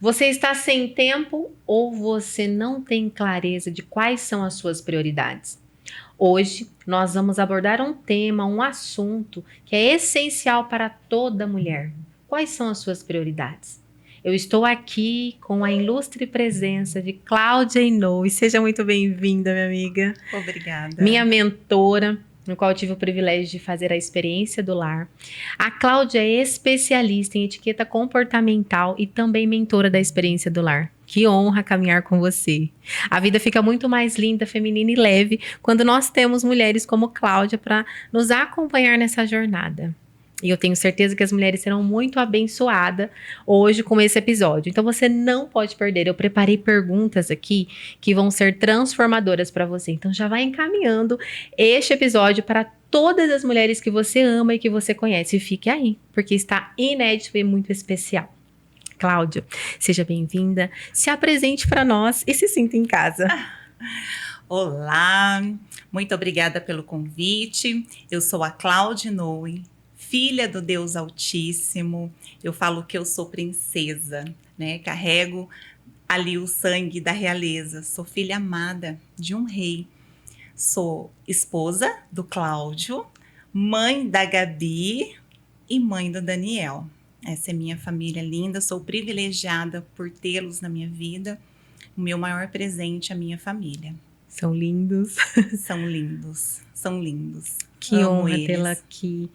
Você está sem tempo ou você não tem clareza de quais são as suas prioridades? Hoje nós vamos abordar um tema, um assunto que é essencial para toda mulher. Quais são as suas prioridades? Eu estou aqui com a ilustre presença de Cláudia Inou. Seja muito bem-vinda, minha amiga. Obrigada. Minha mentora, no qual eu tive o privilégio de fazer a experiência do lar. A Cláudia é especialista em etiqueta comportamental e também mentora da experiência do lar. Que honra caminhar com você. A vida fica muito mais linda, feminina e leve quando nós temos mulheres como Cláudia para nos acompanhar nessa jornada. E eu tenho certeza que as mulheres serão muito abençoadas hoje com esse episódio. Então você não pode perder. Eu preparei perguntas aqui que vão ser transformadoras para você. Então já vai encaminhando este episódio para todas as mulheres que você ama e que você conhece. E fique aí, porque está inédito e muito especial. Cláudia, seja bem-vinda, se apresente para nós e se sinta em casa. Olá, muito obrigada pelo convite. Eu sou a Cláudia Noe, filha do Deus Altíssimo. Eu falo que eu sou princesa, né? Carrego ali o sangue da realeza. Sou filha amada de um rei. Sou esposa do Cláudio, mãe da Gabi e mãe do Daniel. Essa é minha família linda. Sou privilegiada por tê-los na minha vida. O meu maior presente é a minha família. São lindos. São lindos, são lindos. Que Amo honra tê-la eles. aqui.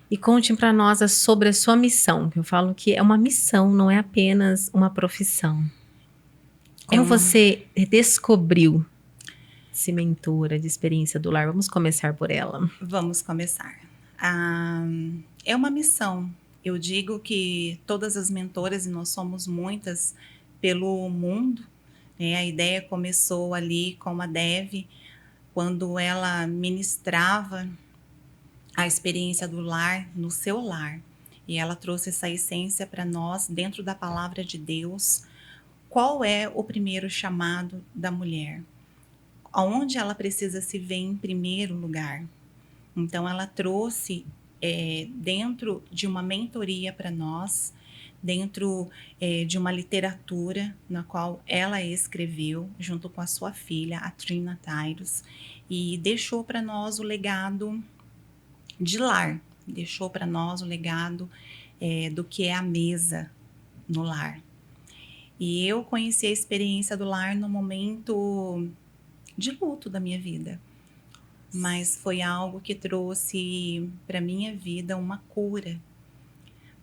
E conte para nós sobre a sua missão. Eu falo que é uma missão, não é apenas uma profissão. É Como uma. você descobriu ser mentora de experiência do lar? Vamos começar por ela. Vamos começar. Ah, é uma missão. Eu digo que todas as mentoras, e nós somos muitas pelo mundo, né? A ideia começou ali com a Dev, quando ela ministrava a experiência do lar no seu lar. E ela trouxe essa essência para nós dentro da palavra de Deus. Qual é o primeiro chamado da mulher? Aonde ela precisa se ver em primeiro lugar? Então, ela trouxe dentro de uma mentoria para nós, dentro de uma literatura na qual ela escreveu, junto com a sua filha, a Trina Tyrus, e deixou para nós o legado de lar, deixou para nós o legado do que é a mesa no lar. E eu conheci a experiência do lar no momento de luto da minha vida, mas foi algo que trouxe para minha vida uma cura,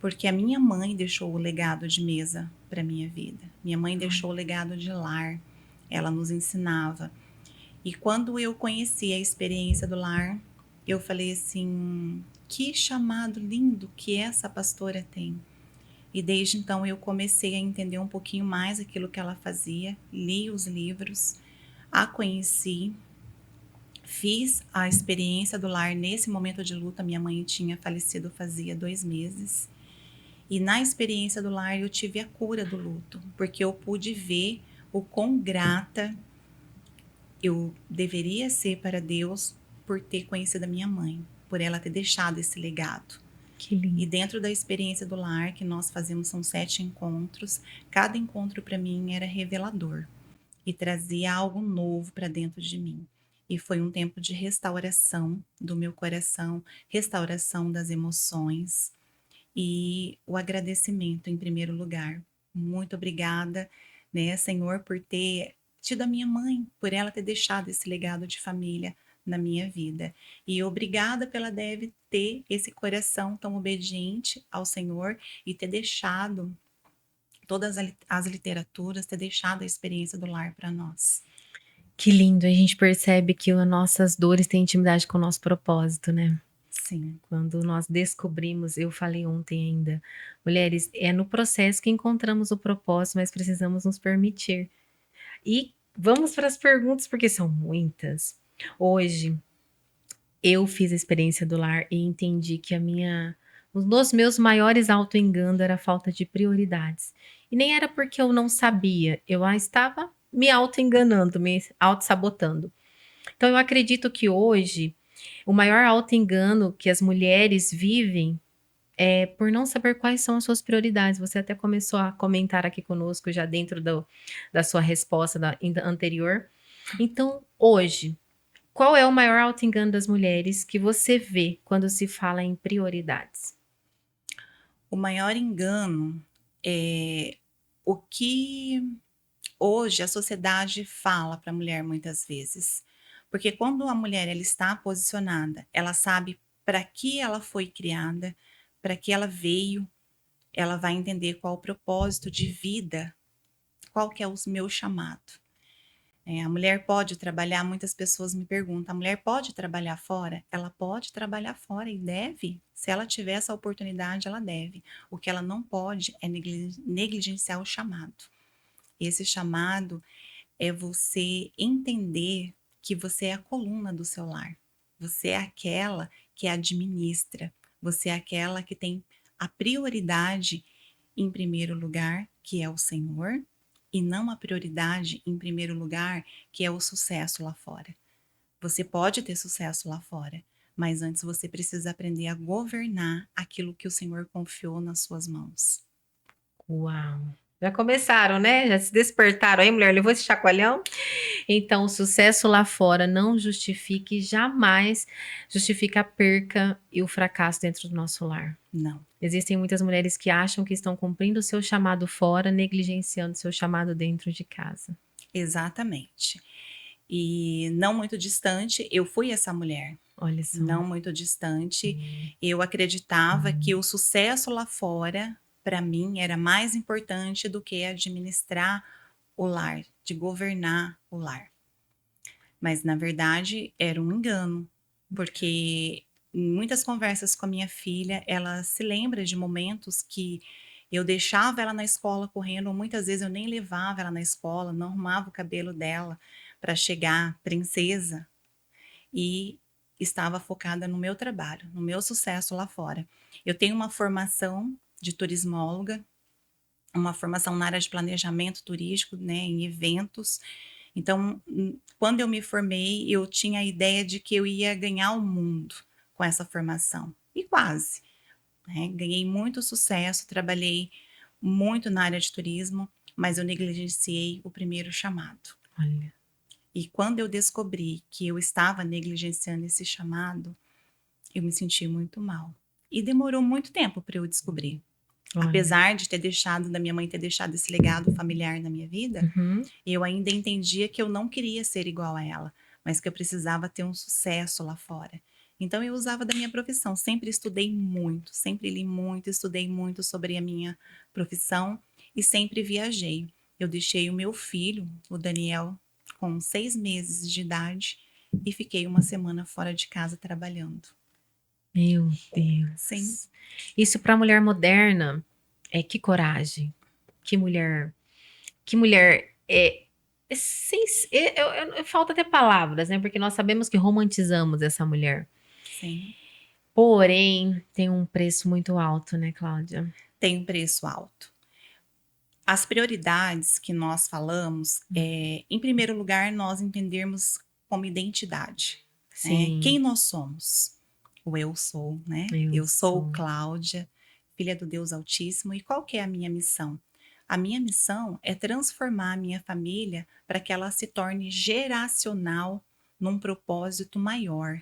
porque a minha mãe deixou o legado de mesa para minha vida. Minha mãe deixou o legado de lar, ela nos ensinava. E quando eu conheci a experiência do lar, eu falei assim: que chamado lindo que essa pastora tem. E desde então eu comecei a entender um pouquinho mais aquilo que ela fazia, li os livros, a conheci, fiz a experiência do lar nesse momento de luta. Minha mãe tinha falecido fazia 2 meses. E na experiência do lar eu tive a cura do luto, porque eu pude ver o quão grata eu deveria ser para Deus por ter conhecido a minha mãe, por ela ter deixado esse legado. Que lindo. E dentro da experiência do lar que nós fazemos, são 7 encontros, cada encontro para mim era revelador e trazia algo novo para dentro de mim. E foi um tempo de restauração do meu coração, restauração das emoções e o agradecimento em primeiro lugar. Muito obrigada, né, Senhor, por ter tido a minha mãe, por ela ter deixado esse legado de família na minha vida. E obrigada pela Deve ter esse coração tão obediente ao Senhor e ter deixado todas as literaturas, ter deixado a experiência do lar para nós. Que lindo. A gente percebe que as nossas dores têm intimidade com o nosso propósito, né? Sim. Quando nós descobrimos, eu falei ontem ainda, mulheres, é no processo que encontramos o propósito, mas precisamos nos permitir. E vamos para as perguntas, porque são muitas. Hoje, eu fiz a experiência do lar e entendi que um dos meus maiores auto-enganos era a falta de prioridades. E nem era porque eu não sabia, eu estava me auto-enganando, me auto-sabotando. Então, eu acredito que hoje, o maior auto-engano que as mulheres vivem por não saber quais são as suas prioridades. Você até começou a comentar aqui conosco já dentro da sua resposta anterior. Então, hoje, qual é o maior auto-engano das mulheres que você vê quando se fala em prioridades? O maior engano é o que hoje a sociedade fala para a mulher muitas vezes. Porque quando a mulher ela está posicionada, ela sabe para que ela foi criada, para que ela veio, ela vai entender qual o propósito de vida, qual que é o meu chamado. A mulher pode trabalhar, muitas pessoas me perguntam, a mulher pode trabalhar fora? Ela pode trabalhar fora e deve. Se ela tiver essa oportunidade, ela deve. O que ela não pode é negligenciar o chamado. Esse chamado é você entender que você é a coluna do seu lar. Você é aquela que administra. Você é aquela que tem a prioridade em primeiro lugar, que é o Senhor, e não a prioridade em primeiro lugar, que é o sucesso lá fora. Você pode ter sucesso lá fora, mas antes você precisa aprender a governar aquilo que o Senhor confiou nas suas mãos. Uau! Já começaram, né? Já se despertaram aí, mulher? Levou esse chacoalhão? Então, o sucesso lá fora não justifica e jamais justifica a perca e o fracasso dentro do nosso lar. Não. Existem muitas mulheres que acham que estão cumprindo o seu chamado fora, negligenciando o seu chamado dentro de casa. Exatamente. E não muito distante, eu fui essa mulher. Olha só. Não muito distante, eu acreditava que o sucesso lá fora, para mim, era mais importante do que administrar o lar, de governar o lar. Mas, na verdade, era um engano, porque em muitas conversas com a minha filha, ela se lembra de momentos que eu deixava ela na escola correndo, ou muitas vezes eu nem levava ela na escola, não arrumava o cabelo dela para chegar princesa, e estava focada no meu trabalho, no meu sucesso lá fora. Eu tenho uma formação de turismóloga, uma formação na área de planejamento turístico, né, em eventos. Então, quando eu me formei, eu tinha a ideia de que eu ia ganhar o mundo com essa formação. E quase, né? Ganhei muito sucesso, trabalhei muito na área de turismo, mas eu negligenciei o primeiro chamado. Olha. E quando eu descobri que eu estava negligenciando esse chamado, eu me senti muito mal. E demorou muito tempo para eu descobrir. Olha. Apesar de ter deixado, da minha mãe ter deixado esse legado familiar na minha vida, eu ainda entendia que eu não queria ser igual a ela, mas que eu precisava ter um sucesso lá fora. Então eu usava da minha profissão, sempre estudei muito, sempre li muito, estudei muito sobre a minha profissão e sempre viajei. Eu deixei o meu filho, o Daniel, com 6 meses de idade e fiquei uma semana fora de casa trabalhando. Meu Deus. Sim. Isso para a mulher moderna, que coragem. Que mulher falta até palavras, né? Porque nós sabemos que romantizamos essa mulher. Sim. Porém, tem um preço muito alto, né, Cláudia? Tem um preço alto. As prioridades que nós falamos, em primeiro lugar, nós entendermos como identidade. Sim. Né? Quem nós somos? O eu sou, né? Eu sou Cláudia, filha do Deus Altíssimo. E qual que é a minha missão? A minha missão é transformar a minha família para que ela se torne geracional num propósito maior.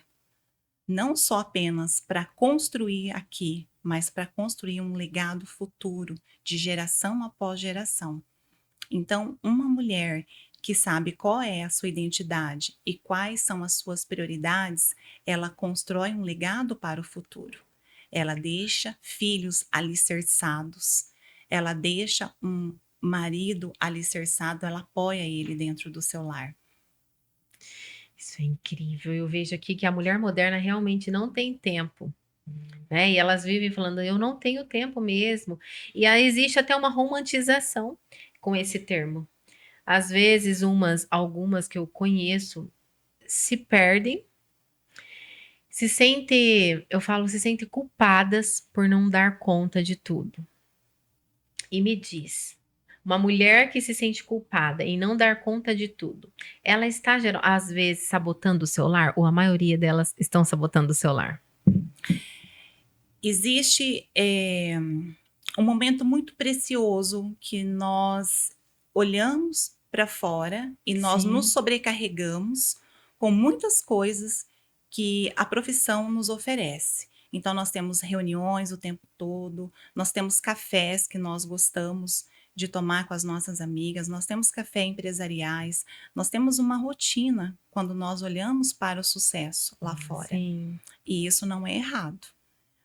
Não só apenas para construir aqui, mas para construir um legado futuro de geração após geração. Então, uma mulher que sabe qual é a sua identidade e quais são as suas prioridades, ela constrói um legado para o futuro. Ela deixa filhos alicerçados, ela deixa um marido alicerçado, ela apoia ele dentro do seu lar. Isso é incrível. Eu vejo aqui que a mulher moderna realmente não tem tempo. Né? E elas vivem falando, eu não tenho tempo mesmo. E aí existe até uma romantização com esse termo. Às vezes, algumas que eu conheço se perdem, se sentem culpadas por não dar conta de tudo. E me diz, uma mulher que se sente culpada em não dar conta de tudo, ela está, às vezes, sabotando o seu lar? Ou a maioria delas estão sabotando o seu lar? Existe um momento muito precioso que nós olhamos para fora e nós nos Sim. sobrecarregamos com muitas coisas que a profissão nos oferece. Então, nós temos reuniões o tempo todo, nós temos cafés que nós gostamos de tomar com as nossas amigas, nós temos café empresariais, nós temos uma rotina quando nós olhamos para o sucesso lá fora. Sim. E isso não é errado.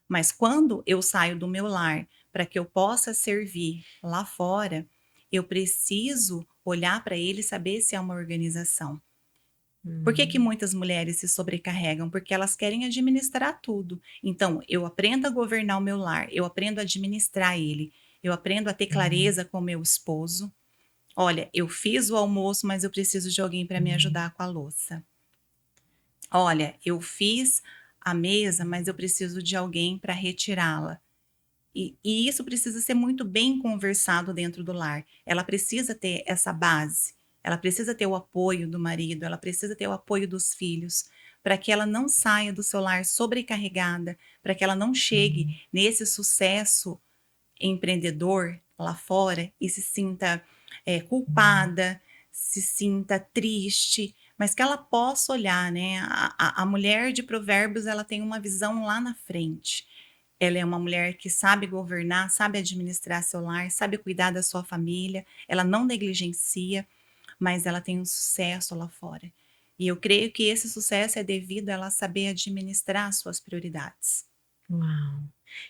Mas quando eu saio do meu lar para que eu possa servir lá fora, eu preciso olhar para ele e saber se é uma organização. Por que que Hum. muitas mulheres se sobrecarregam? Porque elas querem administrar tudo. Então, eu aprendo a governar o meu lar, eu aprendo a administrar ele, eu aprendo a ter clareza com o meu esposo. Olha, eu fiz o almoço, mas eu preciso de alguém para me ajudar com a louça. Olha, eu fiz a mesa, mas eu preciso de alguém para retirá-la. E isso precisa ser muito bem conversado dentro do lar. Ela precisa ter essa base, ela precisa ter o apoio do marido, ela precisa ter o apoio dos filhos, para que ela não saia do seu lar sobrecarregada, para que ela não chegue nesse sucesso empreendedor lá fora e se sinta culpada, se sinta triste, mas que ela possa olhar, né? A mulher de Provérbios, ela tem uma visão lá na frente. Ela é uma mulher que sabe governar, sabe administrar seu lar, sabe cuidar da sua família, ela não negligencia, mas ela tem um sucesso lá fora. E eu creio que esse sucesso é devido a ela saber administrar as suas prioridades. Uau!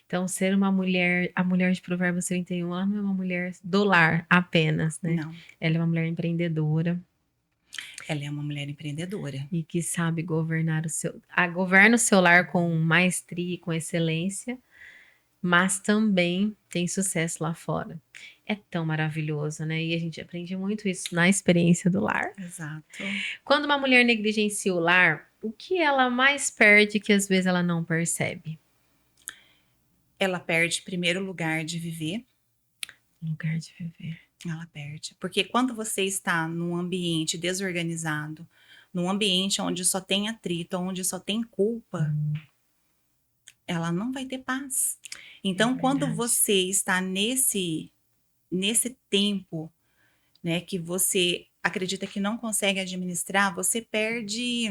Então ser uma mulher a mulher de Provérbios 31, ela não é uma mulher do lar apenas, né, Não, ela é uma mulher empreendedora ela é uma mulher empreendedora. e que sabe governa o seu lar com maestria e com excelência, mas também tem sucesso lá fora. É tão maravilhoso, né, e a gente aprende muito isso na experiência do lar. Exato. Quando uma mulher negligencia o lar, o que ela mais perde que às vezes ela não percebe? Ela perde primeiro lugar de viver, Lugar de viver. ela perde. Porque quando você está num ambiente desorganizado, num ambiente onde só tem atrito, onde só tem culpa, ela não vai ter paz. É Então, quando verdade. você está nesse tempo, né, que você acredita que não consegue administrar, você perde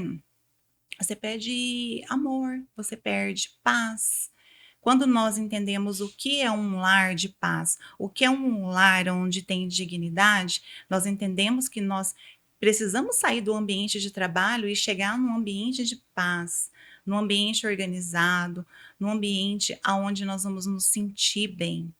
amor, você perde paz. Quando nós entendemos o que é um lar de paz, o que é um lar onde tem dignidade, nós entendemos que nós precisamos sair do ambiente de trabalho e chegar num ambiente de paz, num ambiente organizado, num ambiente aonde nós vamos nos sentir bem,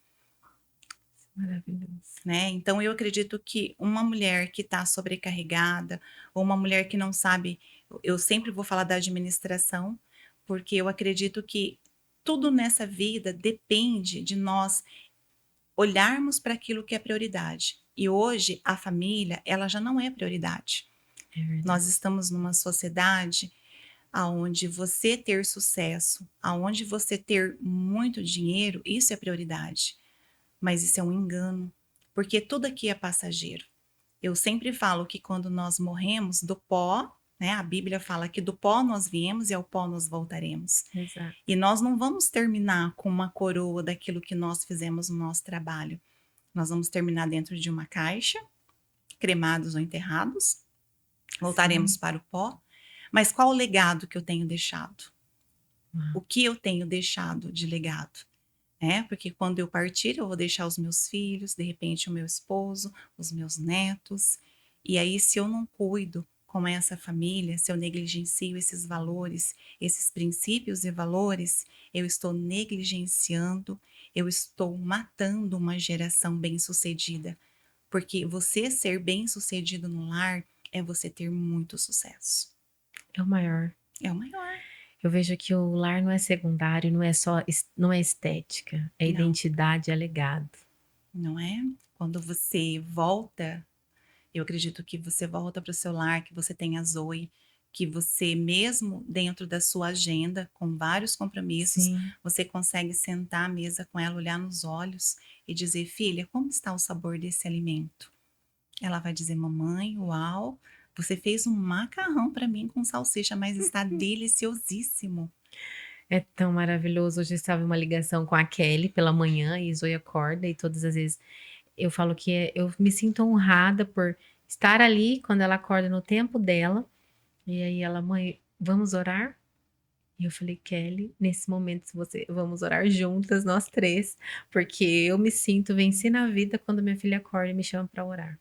Maravilhoso. né? Então eu acredito que uma mulher que está sobrecarregada, ou uma mulher que não sabe, eu sempre vou falar da administração, porque eu acredito que tudo nessa vida depende de nós olharmos para aquilo que é prioridade. E hoje a família, ela já não é prioridade. É verdade. Nós estamos numa sociedade aonde você ter sucesso, aonde você ter muito dinheiro, isso é prioridade. Mas isso é um engano, porque tudo aqui é passageiro. Eu sempre falo que quando nós morremos do pó, né, a Bíblia fala que do pó nós viemos e ao pó nós voltaremos. Exato. E nós não vamos terminar com uma coroa daquilo que nós fizemos no nosso trabalho. Nós vamos terminar dentro de uma caixa, cremados ou enterrados, voltaremos Sim. para o pó. Mas qual o legado que eu tenho deixado? O Uau. que eu tenho deixado de legado? Porque quando eu partir, eu vou deixar os meus filhos, de repente o meu esposo, os meus netos. E aí, se eu não cuido com essa família, se eu negligencio esses valores, esses princípios e valores, eu estou negligenciando, eu estou matando uma geração bem-sucedida. Porque você ser bem-sucedido no lar é você ter muito sucesso. É o maior. É o maior. Eu vejo que o lar não é secundário, não é estética, é Não, identidade, é legado. não é? Quando você volta, eu acredito que você volta para o seu lar, que você tem a Zoe, que você mesmo dentro da sua agenda, com vários compromissos, Sim. você consegue sentar à mesa com ela, olhar nos olhos e dizer: "Filha, como está o sabor desse alimento?". Ela vai dizer: "Mamãe, uau, você fez um macarrão para mim com salsicha, mas está deliciosíssimo". É tão maravilhoso. Hoje eu estava em uma ligação com a Kelly pela manhã e Zoe acorda e todas as vezes eu falo que eu me sinto honrada por estar ali quando ela acorda no tempo dela. E aí ela, mãe, vamos orar? E eu falei, Kelly, nesse momento vamos orar juntas, nós três, porque eu me sinto vencendo a vida quando minha filha acorda e me chama para orar.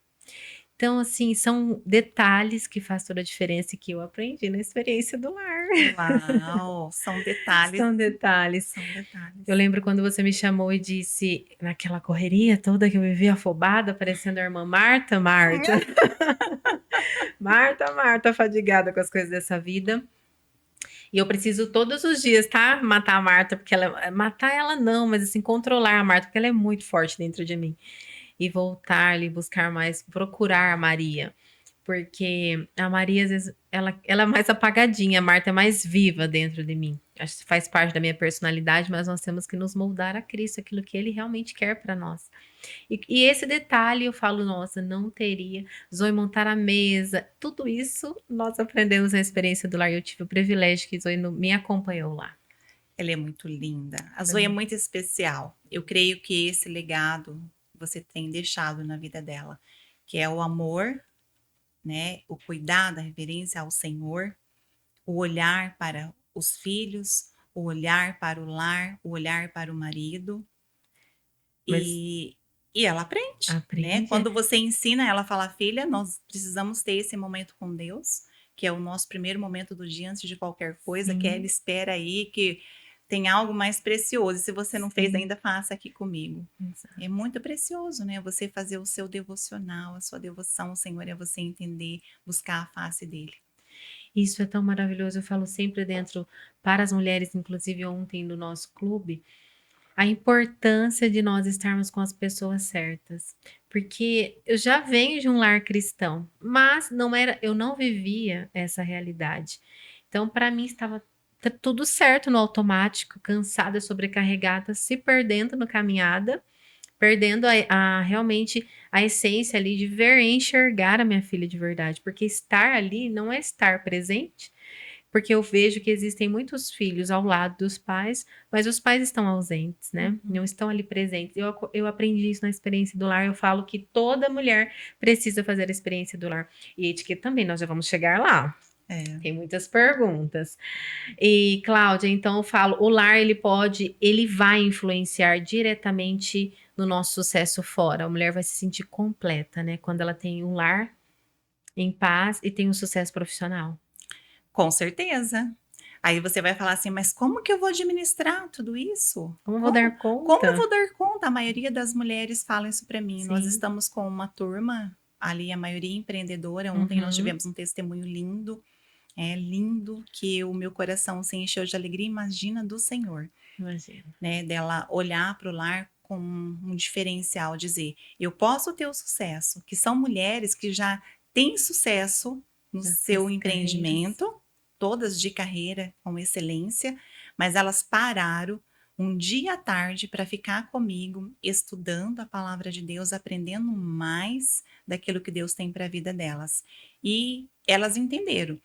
Então, assim, são detalhes que faz toda a diferença e que eu aprendi na experiência do lar. Uau, são detalhes, São detalhes. são Eu detalhes. lembro quando você me chamou e disse, naquela correria toda que eu me vi afobada, parecendo a irmã Marta, Marta. Marta, Marta, fadigada com as coisas dessa vida. E eu preciso todos os dias, tá? Matar a Marta, porque ela. Matar ela não, mas assim, controlar a Marta, porque ela é muito forte dentro de mim. E voltar ali, buscar mais, procurar a Maria. Porque a Maria, às vezes, ela é mais apagadinha, a Marta é mais viva dentro de mim. Acho que faz parte da minha personalidade, mas nós temos que nos moldar a Cristo, aquilo que Ele realmente quer para nós. E esse detalhe eu falo, nossa, não teria. Zoe montar a mesa, tudo isso nós aprendemos na experiência do lar. Eu tive o privilégio que Zoe me acompanhou lá. Ela é muito linda. A Foi Zoe é muito- muito especial. Eu creio que esse legado você tem deixado na vida dela, que é o amor, né? O cuidado, a reverência ao Senhor, o olhar para os filhos, o olhar para o lar, o olhar para o marido. Mas E ela aprende, né? aprende. Quando você ensina ela, fala, filha, nós precisamos ter esse momento com Deus, que é o nosso primeiro momento do dia antes de qualquer coisa, que ela Sim, espera aí que tem algo mais precioso. E se você não fez sim. ainda, faça aqui comigo. É Exato. muito precioso, né? Você fazer o seu devocional, a sua devoção ao Senhor, é você entender, buscar a face dele. Isso é tão maravilhoso. Eu falo sempre dentro, para as mulheres, inclusive ontem no nosso clube, a importância de nós estarmos com as pessoas certas. Porque eu já venho de um lar cristão, mas não era, eu não vivia essa realidade. Então, para mim estava tudo certo no automático, cansada, sobrecarregada, se perdendo na caminhada, perdendo realmente a essência ali de ver e enxergar a minha filha de verdade, porque estar ali não é estar presente, porque eu vejo que existem muitos filhos ao lado dos pais, mas os pais estão ausentes, né? Não Uhum. estão ali presentes. Eu aprendi isso na experiência do lar. Eu falo que toda mulher precisa fazer a experiência do lar. E a etiqueta também, nós já vamos chegar lá. É. Tem muitas perguntas. E, Cláudia, então eu falo, o lar ele vai influenciar diretamente no nosso sucesso fora. A mulher vai se sentir completa, né? Quando ela tem um lar em paz e tem um sucesso profissional. Com certeza. Aí você vai falar assim: "Mas como que eu vou administrar tudo isso? Como eu vou Como dar como eu vou conta? dar conta?" A maioria das mulheres falam isso para mim. Nós Sim. estamos com uma turma, ali a maioria empreendedora. Ontem nós Uhum. tivemos um testemunho lindo, é lindo, que o meu coração se encheu de alegria, imagina do Senhor, Imagina. né, dela olhar para o lar com um diferencial, dizer: "Eu posso ter o sucesso", que são mulheres que já têm sucesso no Nas seu suas carreiras. empreendimento, todas de carreira com excelência, mas elas pararam um dia à tarde para ficar comigo, estudando a palavra de Deus, aprendendo mais daquilo que Deus tem para a vida delas. E elas entenderam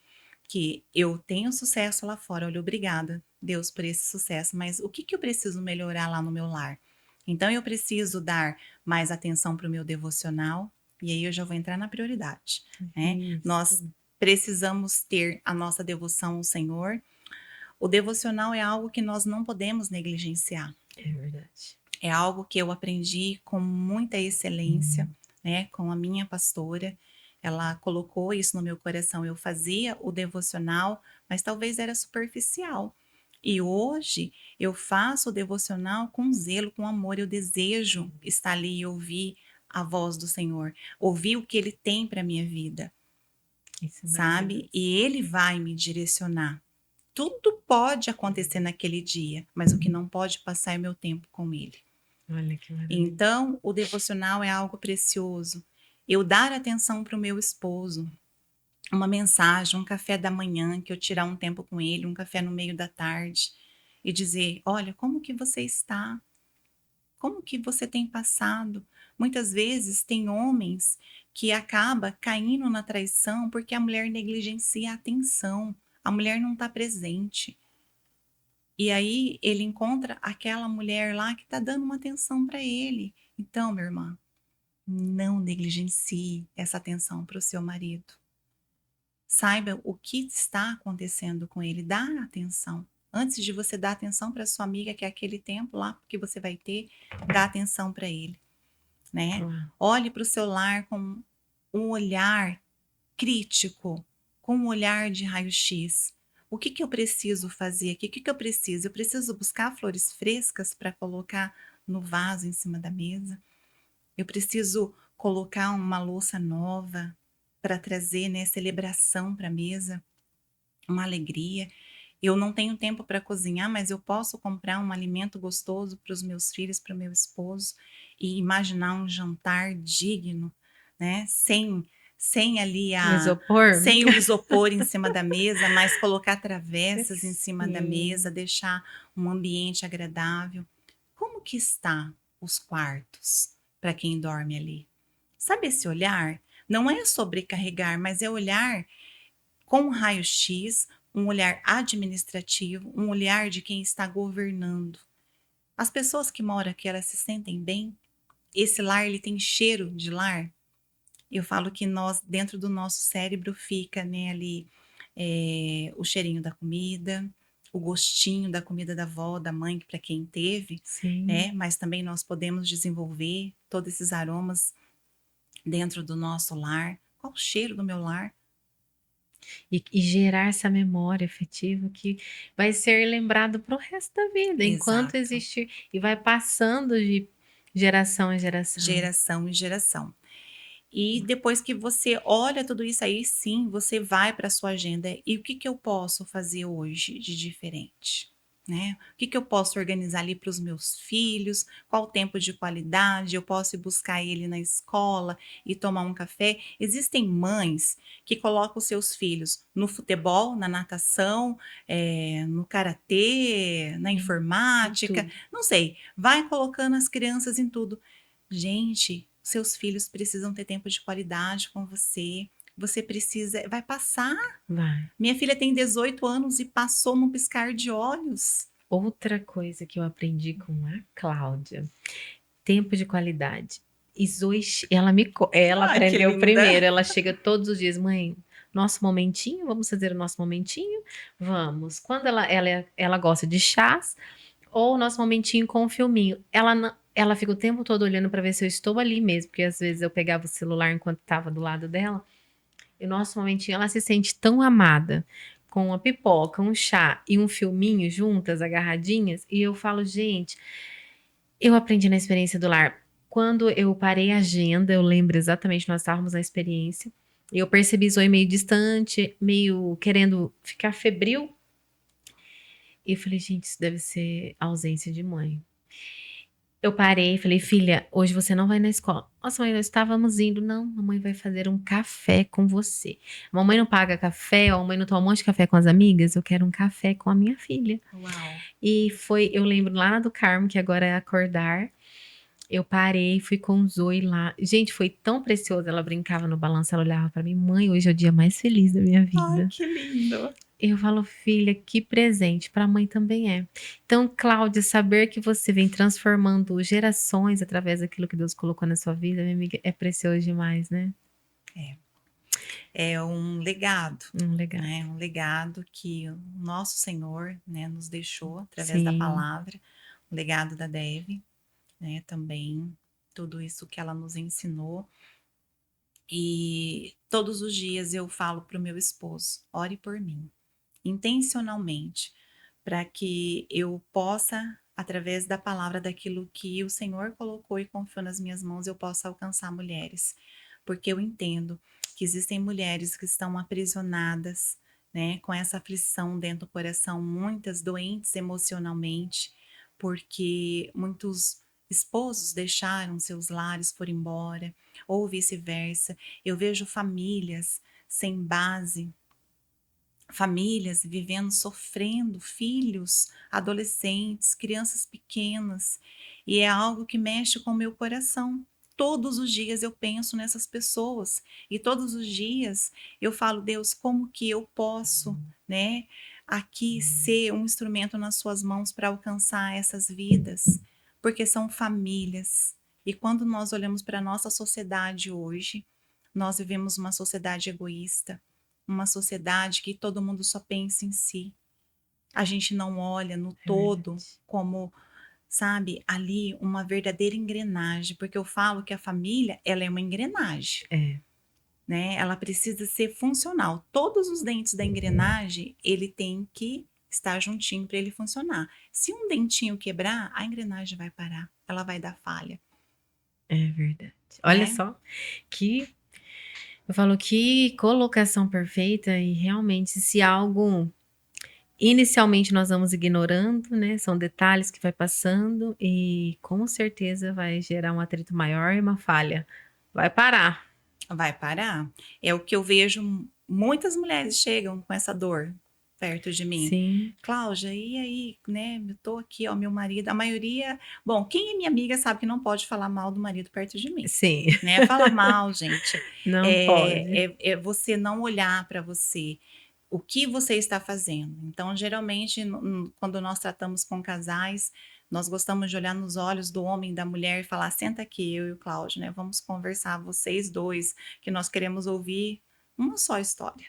que eu tenho sucesso lá fora, olha, obrigada, Deus, por esse sucesso, mas o que que eu preciso melhorar lá no meu lar? Então eu preciso dar mais atenção para o meu devocional, e aí eu já vou entrar na prioridade, né? Nós Isso. precisamos ter a nossa devoção ao Senhor. O devocional é algo que nós não podemos negligenciar. É verdade. É algo que eu aprendi com muita excelência, né, com a minha pastora. Ela colocou isso no meu coração. Eu fazia o devocional, mas talvez era superficial. E hoje eu faço o devocional com zelo, com amor. Eu desejo estar ali e ouvir a voz do Senhor, ouvir o que Ele tem para minha vida, Isso é sabe? maravilhoso. E Ele vai me direcionar. Tudo pode acontecer naquele dia, mas o que não pode passar é meu tempo com Ele. Olha que maravilha. Então, o devocional é algo precioso. Eu dar atenção para o meu esposo, uma mensagem, um café da manhã, que eu tirar um tempo com ele, um café no meio da tarde, e dizer: olha, como que você está? Como que você tem passado? Muitas vezes tem homens que acaba caindo na traição porque a mulher negligencia a atenção, a mulher não está presente. E aí ele encontra aquela mulher lá que está dando uma atenção para ele. Então, minha irmã, não negligencie essa atenção para o seu marido. Saiba o que está acontecendo com ele, dá atenção. Antes de você dar atenção para sua amiga, que é aquele tempo lá que você vai ter, dá atenção para ele, né? Uau. Olhe para o seu lar com um olhar crítico, com um olhar de raio-x. O que que eu preciso fazer aqui? O que que eu preciso? Eu preciso buscar flores frescas para colocar no vaso em cima da mesa? Eu preciso colocar uma louça nova para trazer, né, celebração para a mesa, uma alegria. Eu não tenho tempo para cozinhar, mas eu posso comprar um alimento gostoso para os meus filhos, para o meu esposo e imaginar um jantar digno, né? Sem ali O isopor? sem o isopor em cima da mesa, mas colocar travessas em cima da mesa, Sim. deixar um ambiente agradável. Como que está os quartos para quem dorme ali? Sabe esse olhar? Não é sobrecarregar, mas é olhar com um raio-x, um olhar administrativo, um olhar de quem está governando. As pessoas que moram aqui, elas se sentem bem? Esse lar, ele tem cheiro de lar? Eu falo que nós, dentro do nosso cérebro, fica, né, ali o cheirinho da comida, o gostinho da comida da avó, da mãe, para quem teve, Sim. né? Mas também nós podemos desenvolver todos esses aromas dentro do nosso lar. Qual o cheiro do meu lar? E gerar essa memória afetiva que vai ser lembrado para o resto da vida, enquanto Exato. existir, e vai passando de geração em geração. Geração em geração. E depois que você olha tudo isso aí, sim, você vai para sua agenda. E o que que eu posso fazer hoje de diferente? Né? O que que eu posso organizar ali para os meus filhos? Qual o tempo de qualidade? Eu posso ir buscar ele na escola e tomar um café? Existem mães que colocam os seus filhos no futebol, na natação, no karatê, na Em informática, tudo. não sei. Vai colocando as crianças em tudo. Gente, seus filhos precisam ter tempo de qualidade com você. Você precisa, vai passar. Vai. Minha filha tem 18 anos e passou num piscar de olhos. Outra coisa que eu aprendi com a Cláudia, tempo de qualidade. E Zoe, ela Ai, que aprendeu primeiro, linda. ela chega todos os dias, mãe, nosso momentinho, vamos fazer o nosso momentinho? Vamos. Quando ela gosta de chás, ou nosso momentinho com o filminho. Ela fica o tempo todo olhando para ver se eu estou ali mesmo, porque às vezes eu pegava o celular enquanto estava do lado dela. E o nosso momentinho, ela se sente tão amada, com uma pipoca, um chá e um filminho juntas, agarradinhas. E eu falo, gente, eu aprendi na experiência do lar. Quando eu parei a agenda, eu lembro exatamente, nós estávamos na experiência. E eu percebi Zoe meio distante, meio querendo ficar febril. E eu falei, gente, isso deve ser ausência de mãe. Eu parei e falei, filha, hoje você não vai na escola. Nossa, mãe, nós estávamos indo. Não, a mãe vai fazer um café com você. A mamãe não paga café, a mamãe não toma um monte de café com as amigas. Eu quero um café com a minha filha. Uau. E foi, eu lembro lá do Carmo, que agora é acordar. Eu parei, fui com Zoe lá. Gente, foi tão precioso. Ela brincava no balanço, ela olhava pra mim, mãe, hoje é o dia mais feliz da minha Ai, vida. que lindo. Eu falo, filha, que presente, para a mãe também é. Então, Cláudia, saber que você vem transformando gerações através daquilo que Deus colocou na sua vida, minha amiga, é precioso demais, né? É um legado, Legal. né? Um legado que o nosso Senhor, né, nos deixou através da Sim, palavra. O legado da Deve, né? Também tudo isso que ela nos ensinou. E todos os dias eu falo para o meu esposo: ore por mim, intencionalmente, para que eu possa, através da palavra, daquilo que o Senhor colocou e confiou nas minhas mãos, eu possa alcançar mulheres. Porque eu entendo que existem mulheres que estão aprisionadas, né, com essa aflição dentro do coração, muitas doentes emocionalmente, porque muitos esposos deixaram seus lares, foram embora, ou vice-versa. Eu vejo famílias sem base, famílias vivendo, sofrendo, filhos, adolescentes, crianças pequenas, e é algo que mexe com o meu coração. Todos os dias eu penso nessas pessoas e todos os dias eu falo, Deus, como que eu posso, né, aqui ser um instrumento nas suas mãos para alcançar essas vidas, porque são famílias. E quando nós olhamos para a nossa sociedade hoje, nós vivemos uma sociedade egoísta, uma sociedade que todo mundo só pensa em si. A gente não olha no É verdade. todo como, sabe, ali uma verdadeira engrenagem, porque eu falo que a família, ela é uma engrenagem, É. né? Ela precisa ser funcional. Todos os dentes da engrenagem, ele tem que estar juntinho para ele funcionar. Se um dentinho quebrar, a engrenagem vai parar, ela vai dar falha, É verdade. Olha né? só que eu falo que colocação perfeita e realmente se algo inicialmente nós vamos ignorando, né? São detalhes que vai passando e com certeza vai gerar um atrito maior e uma falha. Vai parar. Vai parar. É o que eu vejo, muitas mulheres chegam com essa dor perto de mim. Sim, Cláudia, e aí, né? Eu tô aqui, ó, meu marido, a maioria. Bom, quem é minha amiga sabe que não pode falar mal do marido perto de mim, sim, né? Fala mal, gente, não pode. é você não olhar para você, o que você está fazendo. Então, geralmente, quando nós tratamos com casais, nós gostamos de olhar nos olhos do homem e da mulher e falar: senta aqui, eu e o Cláudio, né? Vamos conversar, vocês dois, que nós queremos ouvir uma só história,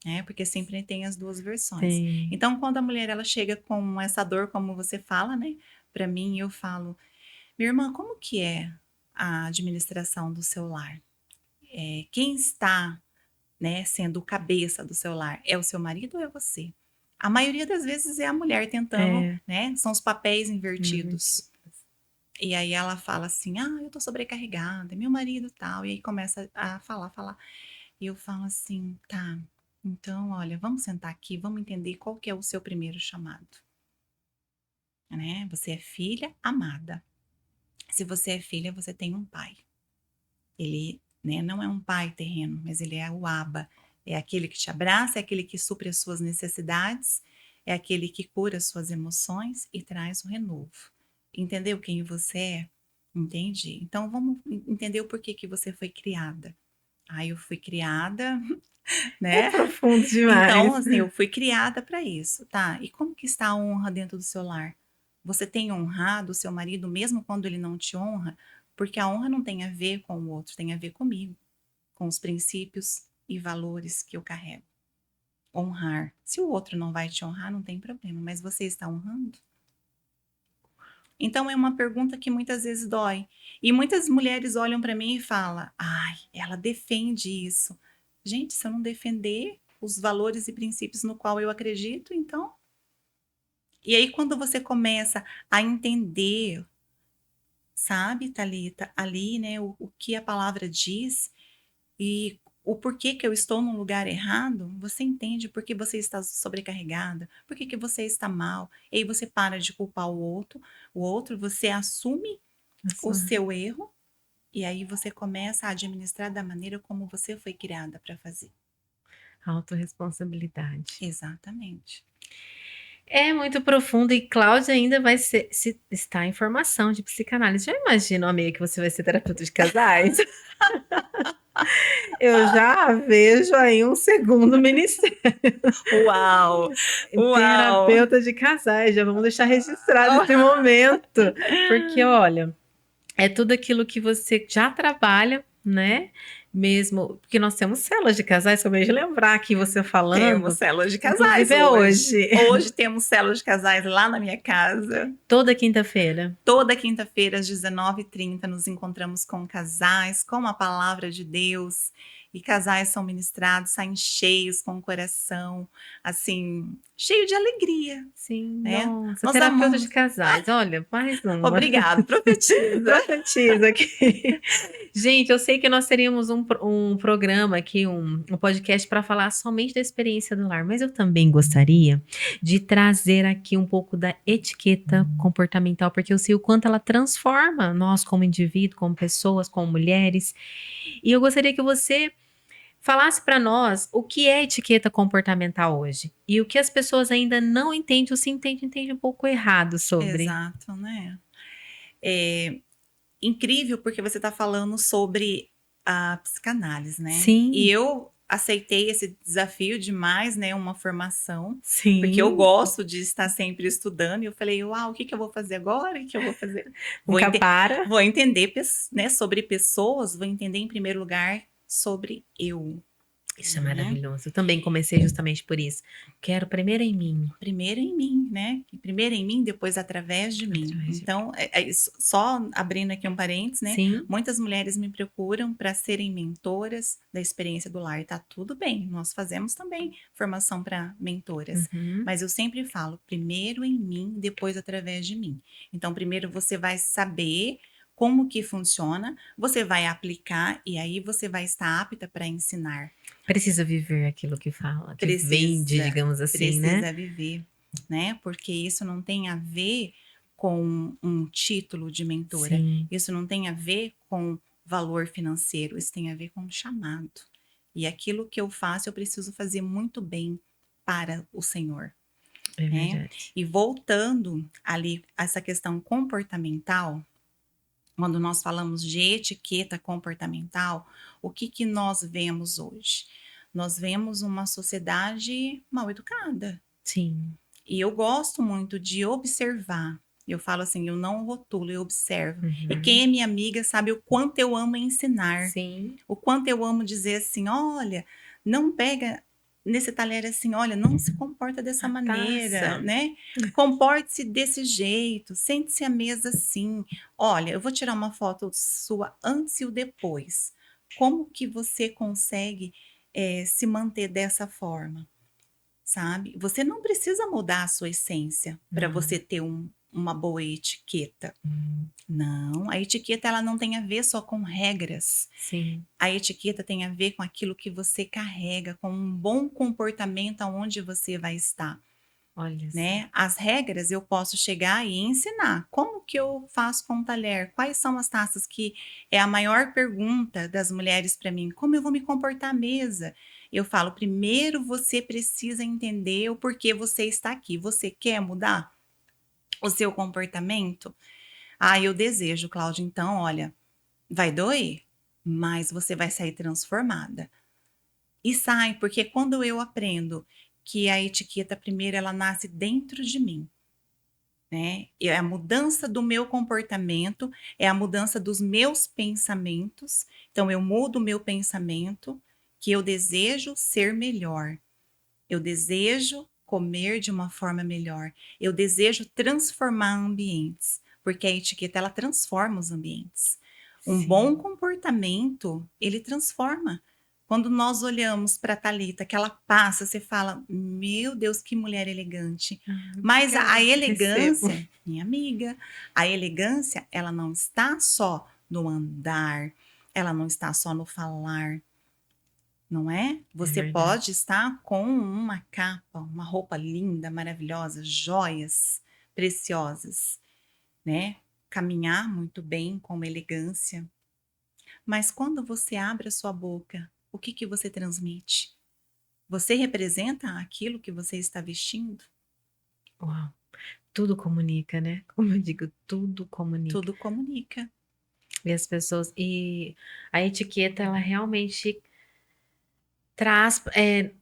né? Porque sempre tem as duas versões. Sim, Então, quando a mulher ela chega com essa dor, como você fala, né? Para mim, eu falo: minha irmã, como que é a administração do seu lar? Quem está, né, sendo o cabeça do seu lar? É o seu marido ou é você? A maioria das vezes é a mulher tentando, é, né? São os papéis invertido. invertidos. E aí ela fala assim: ah, eu tô sobrecarregada, meu marido tal. E aí começa a falar. E eu falo assim: tá, então, olha, vamos sentar aqui, vamos entender qual que é o seu primeiro chamado, né? Você é filha amada. Se você é filha, você tem um pai. Ele, né, não é um pai terreno, mas ele é o Abba. É aquele que te abraça, é aquele que supre as suas necessidades, é aquele que cura as suas emoções e traz o renovo. Entendeu quem você é? Entendi. Então vamos entender o porquê que você foi criada. Ah, eu fui criada, É né? profundo Então, demais. assim, eu fui criada para isso, tá? E como que está a honra dentro do seu lar? Você tem honrado o seu marido mesmo quando ele não te honra? Porque a honra não tem a ver com o outro, tem a ver comigo, com os princípios e valores que eu carrego. Honrar. Se o outro não vai te honrar, não tem problema, mas você está honrando? Então é uma pergunta que muitas vezes dói. E muitas mulheres olham para mim e falam: ai, ela defende isso. Gente, se eu não defender os valores e princípios no qual eu acredito, então. E aí, quando você começa a entender, sabe, Thalita, ali, né, o que a palavra diz e o porquê que eu estou num lugar errado, você entende por que você está sobrecarregada, por que que você está mal. E aí você para de culpar o outro, você assume o Nossa, seu erro e aí você começa a administrar da maneira como você foi criada para fazer. autorresponsabilidade. Exatamente. É muito profundo e Cláudia ainda vai ser, se está em formação de psicanálise. Já imagina, amiga, que você vai ser terapeuta de casais? Eu já vejo aí um segundo ministério. Uau! Uau! Terapeuta de casais. Já vamos deixar registrado esse momento. Porque, olha, é tudo aquilo que você já trabalha, né? Mesmo, porque nós temos células de casais, acabei de lembrar aqui você Temos falando. células de casais Inclusive é hoje. hoje, Hoje temos células de casais lá na minha casa. toda quinta-feira. Toda quinta-feira, às 19h30, nos encontramos com casais, com a palavra de Deus. E casais são ministrados, saem cheios com o coração, assim, cheio de alegria, Sim, né? nossa, Nós terapeuta de amamos. casais. Olha, mais uma. Obrigado, profetiza. Profetiza aqui. Gente, eu sei que nós teríamos um programa aqui, um podcast para falar somente da experiência do lar, mas eu também gostaria de trazer aqui um pouco da etiqueta comportamental, porque eu sei o quanto ela transforma nós como indivíduo, como pessoas, como mulheres. E eu gostaria que você falasse para nós o que é etiqueta comportamental hoje e o que as pessoas ainda não entendem ou se entendem um pouco errado sobre. Exato, né? É incrível porque você está falando sobre a psicanálise, né? E Sim, eu, aceitei esse desafio demais, né? Uma formação, porque eu Sim, gosto de estar sempre estudando. E eu falei, uau, o que que eu vou fazer agora? O que eu vou fazer? Vou, nunca para. vou entender, né, sobre pessoas, vou entender em primeiro lugar sobre eu, Isso é né? maravilhoso. Eu também comecei justamente por isso. Quero primeiro em mim. Primeiro em mim, né? Primeiro em mim, depois através de mim. Através de mim. Então, só abrindo aqui um parênteses, né? Sim, Muitas mulheres me procuram para serem mentoras da experiência do lar. Tá tudo bem, nós fazemos também formação para mentoras. uhum. Mas eu sempre falo, primeiro em mim, depois através de mim. Então, primeiro você vai saber como que funciona, você vai aplicar e aí você vai estar apta para ensinar. Precisa viver aquilo que fala, que vende, Precisa, digamos assim, né? precisa viver, né? Porque isso não tem a ver com um título de mentora, Sim, isso não tem a ver com valor financeiro, isso tem a ver com chamado. E aquilo que eu faço, eu preciso fazer muito bem para o Senhor, é né? verdade. E voltando ali a essa questão comportamental, quando nós falamos de etiqueta comportamental, o que que nós vemos hoje? Nós vemos uma sociedade mal educada. Sim. E eu gosto muito de observar. Eu falo assim, eu não rotulo, eu observo. E quem Uhum. é minha amiga sabe o quanto eu amo ensinar. Sim. O quanto eu amo dizer assim, olha, não pega nesse talher assim, olha, não se comporta dessa A maneira, taça. né? Comporte-se desse jeito, sente-se à mesa assim. Olha, eu vou tirar uma foto sua antes e o depois. Como que você consegue se manter dessa forma, sabe? Você não precisa mudar a sua essência para Não. você ter uma boa etiqueta. Hum, Não, a etiqueta ela não tem a ver só com regras. sim. A etiqueta tem a ver com aquilo que você carrega, com um bom comportamento aonde você vai estar, Olha só. né? As regras eu posso chegar e ensinar. Como que eu faço com o talher? Quais são as taças que é a maior pergunta das mulheres para mim? Como eu vou me comportar à mesa? Eu falo, primeiro você precisa entender o porquê você está aqui. Você quer mudar o seu comportamento? Ah, eu desejo, Cláudia. Então, olha, vai doer, mas você vai sair transformada. E sai, porque quando eu aprendo que a etiqueta primeiro ela nasce dentro de mim, né? É a mudança do meu comportamento, é a mudança dos meus pensamentos. Então eu mudo o meu pensamento, que eu desejo ser melhor. Eu desejo comer de uma forma melhor. Eu desejo transformar ambientes, porque a etiqueta ela transforma os ambientes. Um bom Sim. comportamento, ele transforma. Quando nós olhamos para a Thalita, que ela passa, você fala: Meu Deus, que mulher elegante. Ah, Mas a obrigada. Recebo. elegância, minha amiga, a elegância, ela não está só no andar, ela não está só no falar, não é? É Você verdade. pode estar com uma capa, uma roupa linda, maravilhosa, joias preciosas, né? Caminhar muito bem, com uma elegância. Mas quando você abre a sua boca, o que que você transmite? Você representa aquilo que você está vestindo? Uau. Tudo comunica, né? Como eu digo, tudo comunica. Tudo comunica. E as pessoas. E a etiqueta, ela realmente traz,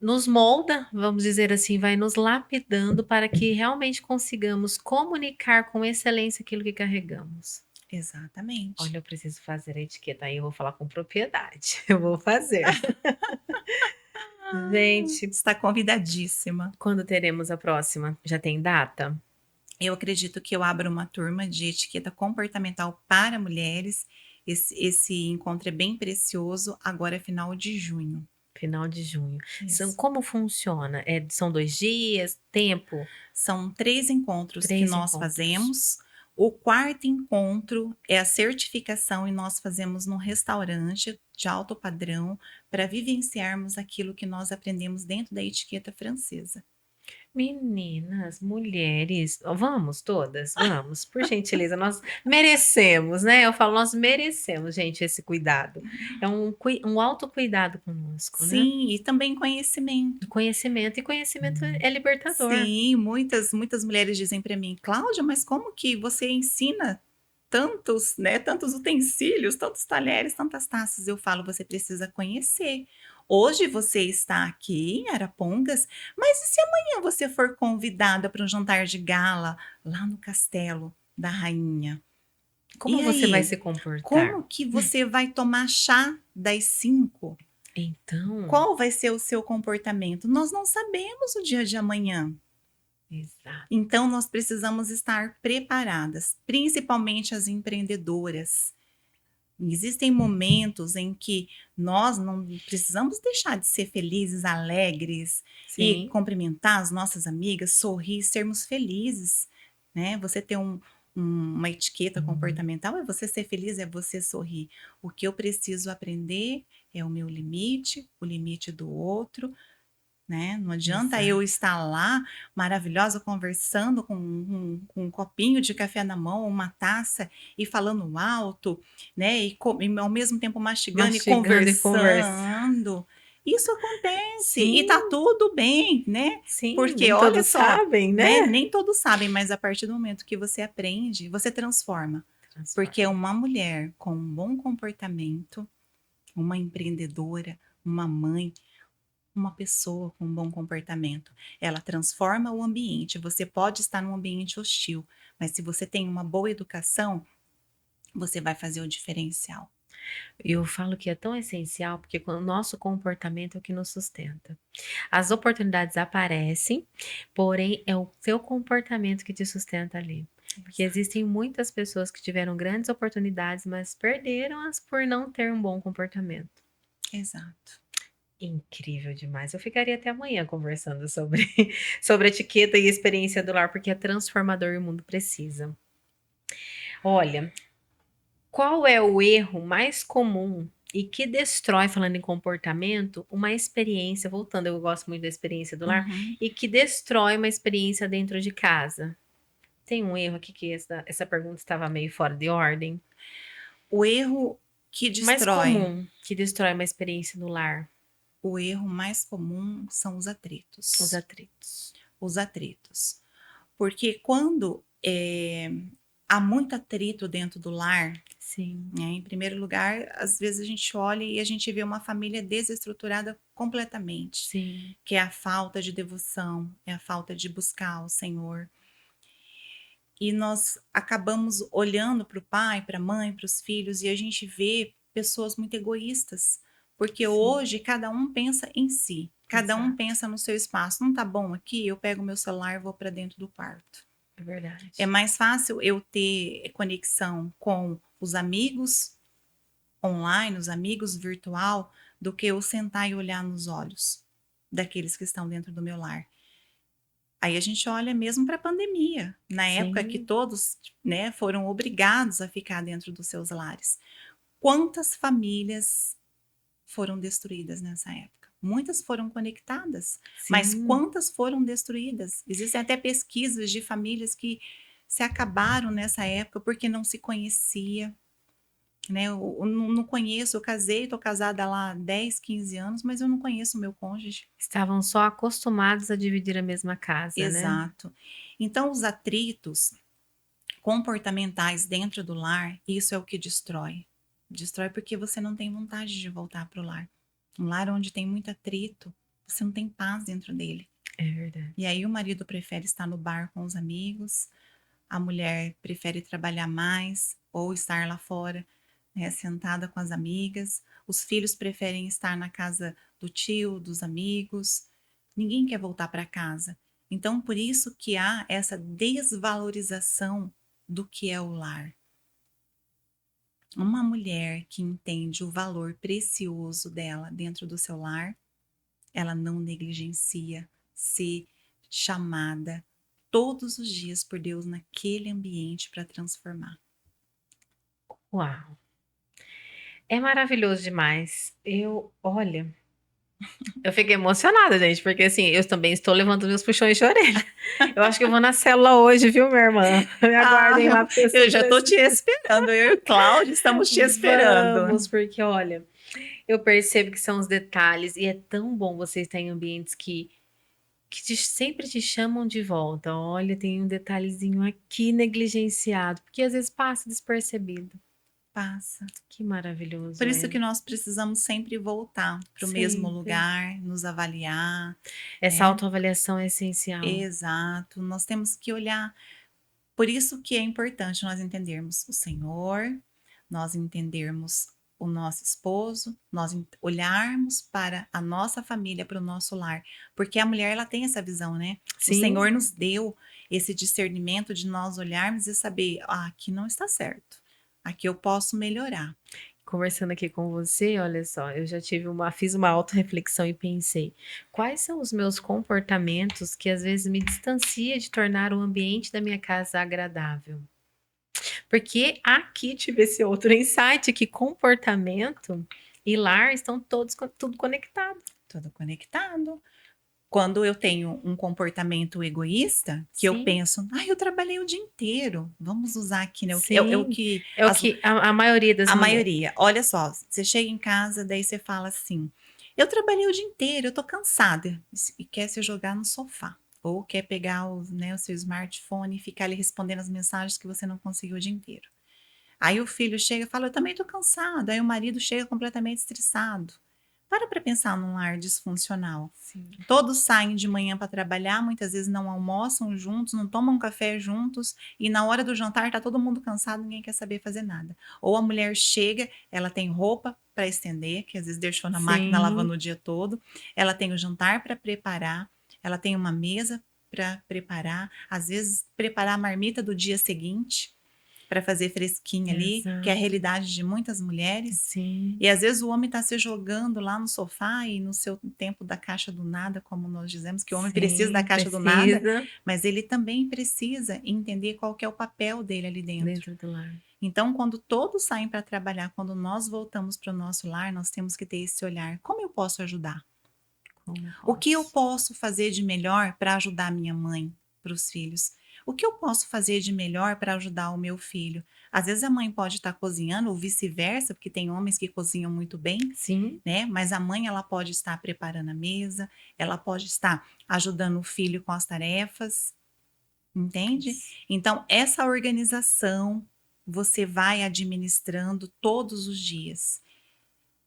nos molda, vamos dizer assim, vai nos lapidando para que realmente consigamos comunicar com excelência aquilo que carregamos. Exatamente. Olha, eu preciso fazer a etiqueta, aí eu vou falar com propriedade. Eu vou fazer. Gente, Está convidadíssima. quando teremos a próxima? Já tem data? Eu acredito que eu abro uma turma de etiqueta comportamental para mulheres. Esse encontro é bem precioso, agora é final de junho. Final de junho. Isso. Como funciona? São 2 dias? Tempo? São 3 encontros que 3 nós encontros. fazemos. O quarto encontro é a certificação e nós fazemos num restaurante de alto padrão para vivenciarmos aquilo que nós aprendemos dentro da etiqueta francesa. Meninas, mulheres, vamos todas? Vamos, por gentileza, nós merecemos, né? Eu falo, nós merecemos, gente, esse cuidado. É um autocuidado conosco, né? Sim, e também conhecimento. Conhecimento, e conhecimento é libertador. Sim, muitas mulheres dizem para mim: "Cláudia, mas como que você ensina tantos, né, tantos utensílios, tantos talheres, tantas taças. Eu falo, você precisa conhecer. Hoje você está aqui em Arapongas, mas e se amanhã você for convidada para um jantar de gala lá no castelo da rainha? Como E você vai aí? se comportar? Como que você vai tomar chá das 5? Então, Qual vai ser o seu comportamento? Nós não sabemos o dia de amanhã. exato. Então, nós precisamos estar preparadas, principalmente as empreendedoras. Existem momentos em que nós não precisamos deixar de ser felizes, alegres e Sim. cumprimentar as nossas amigas, sorrir, sermos felizes, né? Você ter uma etiqueta comportamental é você ser feliz, é você sorrir. O que eu preciso aprender é o meu limite, o limite do outro, né? Não adianta eu Exato. estar lá maravilhosa conversando com um copinho de café na mão, uma taça e falando alto, né? E ao mesmo tempo mastigando e Mastigando e conversa. conversando. Isso acontece e tá Sim, tudo bem, né? sim, Porque nem olha todos só, sabem, né? né? Nem todos sabem, mas a partir do momento que você aprende, você transforma. Porque Transforma. uma mulher com um bom comportamento, uma empreendedora, uma mãe, uma pessoa com um bom comportamento, ela transforma o ambiente. Você pode estar num ambiente hostil, mas se você tem uma boa educação, você vai fazer o diferencial. Eu falo que é tão essencial porque o nosso comportamento é o que nos sustenta. As oportunidades aparecem, porém é o seu comportamento que te sustenta ali. Porque Exato. existem muitas pessoas que tiveram grandes oportunidades, mas perderam-as por não ter um bom comportamento. Exato. Incrível demais. Eu ficaria até amanhã conversando sobre, sobre etiqueta e experiência do lar, porque é transformador e o mundo precisa. Olha, qual é o erro mais comum e que destrói, falando em comportamento, uma experiência, voltando, eu gosto muito da experiência do lar, Uhum. e que destrói uma experiência dentro de casa? Tem um erro aqui que essa pergunta estava meio fora de ordem. O erro que Mais destrói, comum que destrói uma experiência no lar, o erro mais comum são os os atritos. atritos. Os atritos. Porque quando há muito atrito dentro do lar, Sim, né, em primeiro lugar, às vezes a gente olha e a gente vê uma família desestruturada completamente, sim, que é a falta de devoção, é a falta de buscar o Senhor. E nós acabamos olhando para o pai, para a mãe, para os filhos, e a gente vê pessoas muito egoístas, porque sim, hoje cada um pensa em si, cada um exato. pensa no seu espaço. Não tá bom aqui? Eu pego meu celular e vou para dentro do quarto. É É verdade. mais fácil eu ter conexão com os amigos online, os amigos virtual, do que eu sentar e olhar nos olhos daqueles que estão dentro do meu lar. Aí a gente olha mesmo para a pandemia, na época que Sim, todos, né, foram obrigados a ficar dentro dos seus lares. Quantas famílias foram destruídas nessa época? Muitas foram conectadas, mas sim. quantas foram destruídas? Existem até pesquisas de famílias que se acabaram nessa época porque não se conhecia, né? Eu não conheço, eu casei, tô casada lá há 10, 15 anos, mas eu não conheço o meu cônjuge. Estavam só acostumados a dividir a mesma casa, né? Exato. Então, os atritos comportamentais dentro do lar, isso é o que destrói. Destrói porque você não tem vontade de voltar para o lar. Um lar onde tem muito atrito, você não tem paz dentro dele. É verdade. E aí o marido prefere estar no bar com os amigos, a mulher prefere trabalhar mais ou estar lá fora, né, sentada com as amigas. Os filhos preferem estar na casa do tio, dos amigos. Ninguém quer voltar para casa. Então, por isso que há essa desvalorização do que é o lar. Uma mulher que entende o valor precioso dela dentro do seu lar, ela não negligencia ser chamada todos os dias por Deus naquele ambiente para transformar. Uau! É maravilhoso demais. Olha, eu fiquei emocionada, gente, porque assim, eu também estou levando meus puxões de orelha. Eu acho que eu vou na célula hoje, viu, minha irmã? Me Ah, aguardem lá, porque eu eu sempre já estou te preciso. esperando. Eu e o Cláudio estamos te esperando. Vamos, porque olha, eu percebo que são os detalhes e é tão bom você estar em ambientes que que sempre te chamam de volta. Olha, tem um detalhezinho aqui negligenciado, porque às vezes passa despercebido. Passa. Que maravilhoso Por isso é. que nós precisamos sempre voltar para o mesmo Sempre. lugar, nos avaliar, Essa né? autoavaliação é essencial. Exato. Nós temos que olhar. Por isso que é importante nós entendermos o Senhor, nós entendermos o nosso esposo, nós olharmos para a nossa família, para o nosso lar, porque a mulher ela tem essa visão, né? O Sim. Senhor nos deu esse discernimento de nós olharmos e saber, aqui não está certo, aqui eu posso melhorar. Conversando aqui com você, olha só, eu já fiz uma autorreflexão e pensei, quais são os meus comportamentos que às vezes me distancia de tornar o ambiente da minha casa agradável? Porque aqui tive esse outro insight que comportamento e lar estão tudo conectado. Tudo conectado. Quando eu tenho um comportamento egoísta, que eu Sim. penso, eu trabalhei o dia inteiro. Vamos usar aqui, né? Sim. É o que É o que a maioria das a mulheres. maioria. Olha só, você chega em casa, daí você fala assim: eu trabalhei o dia inteiro, eu tô cansada. E quer se jogar no sofá. Ou quer pegar o seu smartphone e ficar ali respondendo as mensagens que você não conseguiu o dia inteiro. Aí o filho chega e fala: eu também tô cansado. Aí o marido chega completamente estressado. Para pensar num lar disfuncional. Sim. Todos saem de manhã para trabalhar, muitas vezes não almoçam juntos, não tomam café juntos, e na hora do jantar tá todo mundo cansado, ninguém quer saber fazer nada. Ou a mulher chega, ela tem roupa para estender, que às vezes deixou na máquina lavando o dia todo, ela tem o jantar para preparar, ela tem uma mesa para preparar, às vezes preparar a marmita do dia seguinte para fazer fresquinha ali, que é a realidade de muitas mulheres. Sim. E às vezes o homem está se jogando lá no sofá e no seu tempo da caixa do nada, como nós dizemos, que o homem precisa da caixa do nada, mas ele também precisa entender qual que é o papel dele ali dentro. Do lar. Então, quando todos saem para trabalhar, quando nós voltamos para o nosso lar, nós temos que ter esse olhar. Como eu posso ajudar? O que eu posso fazer de melhor para ajudar minha mãe, para os filhos? O que eu posso fazer de melhor para ajudar o meu filho? Às vezes a mãe pode estar cozinhando ou vice-versa, porque tem homens que cozinham muito bem, Sim. né? Mas a mãe ela pode estar preparando a mesa, ela pode estar ajudando o filho com as tarefas, entende? Então essa organização você vai administrando todos os dias.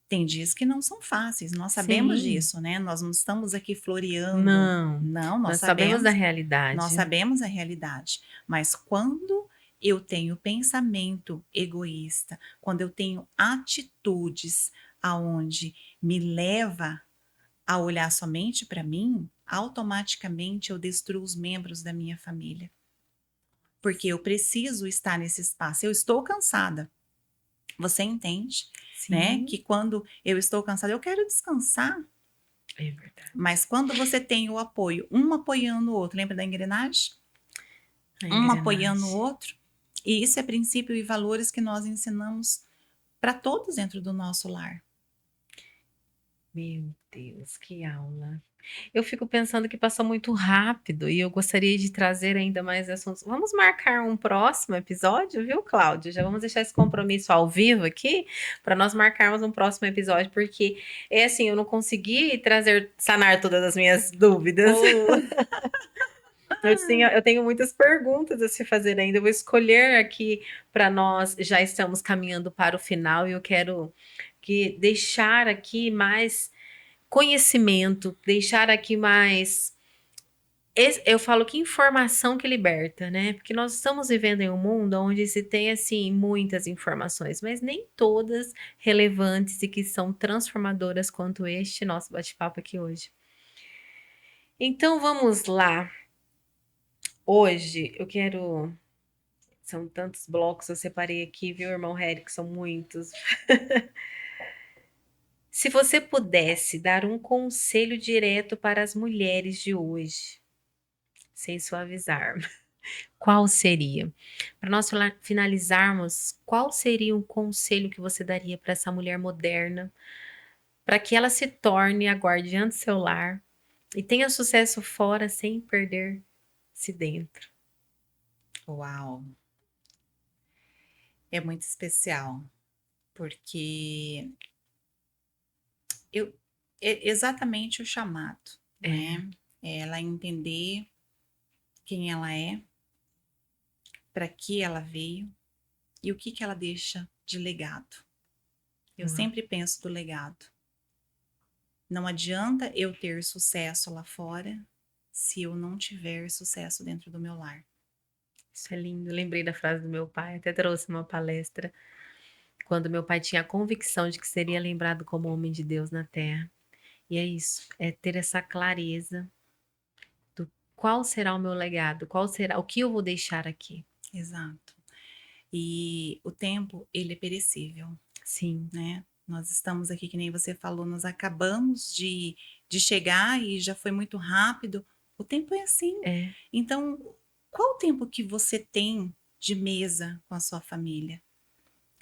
Tem dias que não são fáceis, nós sabemos disso, né? Nós não estamos aqui floreando. Não, nós sabemos da realidade. Nós sabemos a realidade. Mas quando eu tenho pensamento egoísta, quando eu tenho atitudes aonde me leva a olhar somente para mim, automaticamente eu destruo os membros da minha família. Porque eu preciso estar nesse espaço. Eu estou cansada. Você entende? Né? Que quando eu estou cansada, eu quero descansar. É verdade. Mas quando você tem o apoio, um apoiando o outro, lembra da engrenagem? Um apoiando o outro. E isso é princípio e valores que nós ensinamos para todos dentro do nosso lar. Meu Deus, que aula. Eu fico pensando que passou muito rápido e eu gostaria de trazer ainda mais assuntos. Vamos marcar um próximo episódio, viu, Cláudio? Já vamos deixar esse compromisso ao vivo aqui para nós marcarmos um próximo episódio, porque é assim, eu não consegui sanar todas as minhas dúvidas. Eu tenho muitas perguntas a se fazer ainda. Eu vou escolher aqui para nós. Já estamos caminhando para o final e eu quero deixar aqui mais conhecimento, deixar aqui mais. Eu falo que informação que liberta, né? Porque nós estamos vivendo em um mundo onde se tem, assim, muitas informações, mas nem todas relevantes e que são transformadoras quanto este nosso bate-papo aqui hoje. Então vamos lá. Hoje eu quero. São tantos blocos eu separei aqui, viu, irmão Harry, que são muitos. Se você pudesse dar um conselho direto para as mulheres de hoje, sem suavizar, qual seria? Para nós finalizarmos, qual seria um conselho que você daria para essa mulher moderna, para que ela se torne a guardiã do seu lar e tenha sucesso fora sem perder-se dentro? Uau! É muito especial, porque é exatamente o chamado, né? ela entender quem ela é, para que ela veio e o que ela deixa de legado. Eu sempre penso do legado. Não adianta eu ter sucesso lá fora se eu não tiver sucesso dentro do meu lar. Isso é lindo. Lembrei da frase do meu pai, até trouxe uma palestra, quando meu pai tinha a convicção de que seria lembrado como homem de Deus na Terra. E é isso, é ter essa clareza do qual será o meu legado, qual será, o que eu vou deixar aqui. Exato. E o tempo, ele é perecível, Sim, né? Nós estamos aqui, que nem você falou, nós acabamos de chegar e já foi muito rápido. O tempo é assim. é. Então, qual o tempo que você tem de mesa com a sua família?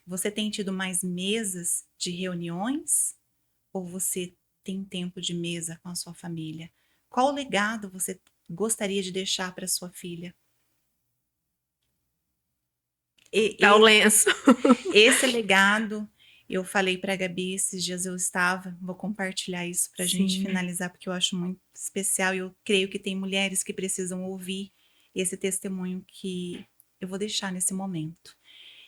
Você tem tido mais mesas de reuniões ou você tem tempo de mesa com a sua família? Qual legado você gostaria de deixar para sua filha? Tá o lenço. Esse legado, eu falei para a Gabi esses dias, eu estava, vou compartilhar isso para a gente Sim, finalizar, porque eu acho muito especial e eu creio que tem mulheres que precisam ouvir esse testemunho que eu vou deixar nesse momento.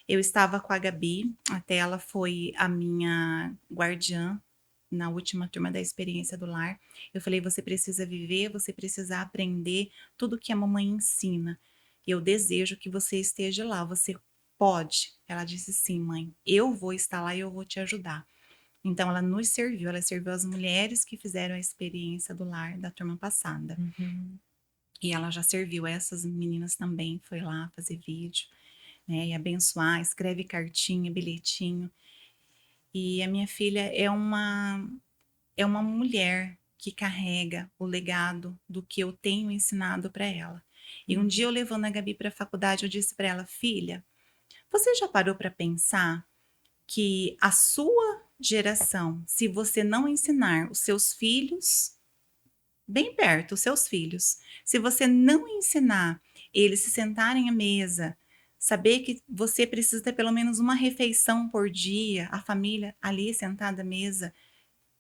Eu estava com a Gabi, até ela foi a minha guardiã na última turma da experiência do lar. Eu falei, você precisa viver, você precisa aprender tudo que a mamãe ensina. Eu desejo que você esteja lá, você pode? Ela disse sim, mãe, eu vou estar lá e eu vou te ajudar. Então ela nos serviu, ela serviu as mulheres que fizeram a experiência do lar da turma passada. uhum. E ela já serviu essas meninas também, foi lá fazer vídeo, né, e abençoar, escreve cartinha, bilhetinho. E a minha filha é uma mulher que carrega o legado do que eu tenho ensinado para ela. E um dia eu levando a Gabi para a faculdade, eu disse para ela, filha, você já parou para pensar que a sua geração, se você não ensinar os seus filhos, bem perto, os seus filhos, se você não ensinar eles se sentarem à mesa, saber que você precisa ter pelo menos uma refeição por dia, a família ali sentada à mesa,